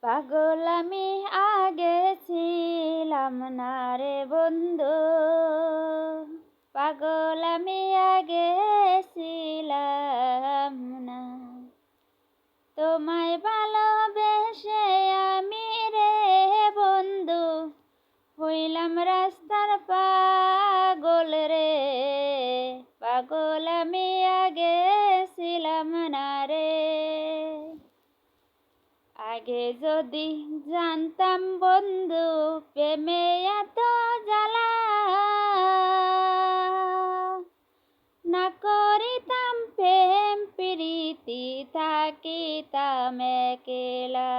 পাগল আমি আগে ছিলাম না রে বন্ধু, পাগল আমি আগে ছিলাম না। তোমায় ভালোবেসে আমি রে বন্ধু হইলাম রাস্তার পাগল রে। পাগল আমি আগে ছিলাম না রে। আগে যদি জানতাম বন্ধু প্রেমে এত জ্বালা, না করিতাম প্রেম প্রীতি থাকিতাম একলা।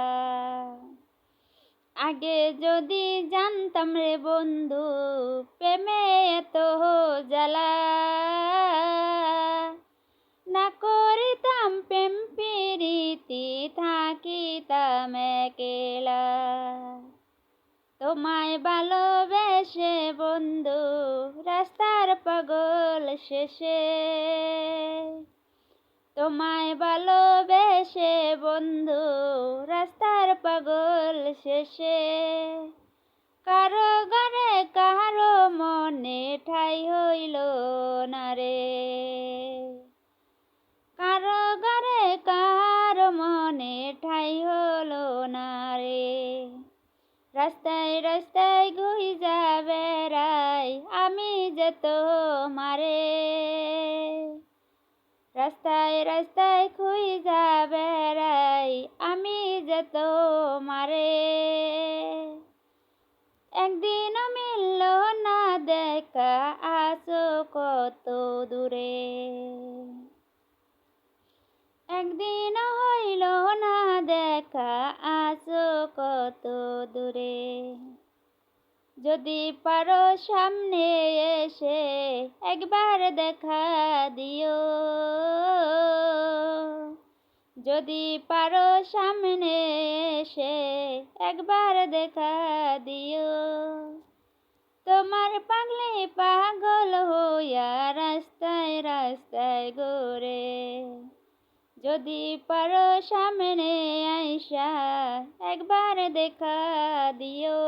আগে যদি জানতাম রে বন্ধু প্রেমে এত জ্বালা, না করিতাম প্রেম প্রীতি থাকিতাম একলা। তোমায় ভালোবেসে বন্ধু রাস্তার পাগল শেষে, তোমায় ভালোবেসে বন্ধু রাস্তার পাগল শেষে। কারো ঘরে কারো মনে ঠাই হইল না রে, কারো ঘরে কারো মনে ঠাই হলো না রে। রাস্তায় রাস্তায় ঘুইজা বেড়াই আমি যে তোমারে, রাস্তায় রাস্তায় খুঁজা বেড়াই আমি যে তোমারে। একদিনও মিলল না দেখা আছো কত দূরে, একদিনও হইল না দেখা আছো কত দূরে। যদি পারো সামনে এসে একবার দেখা দিও, যদি পারো সামনে এসে একবার দেখা দিও। তোমার পাগলে পাগল হইয়া রাস্তায় রাস্তায় ঘোরে, যদি পারো সামনে আইসা একবার দেখা দিও।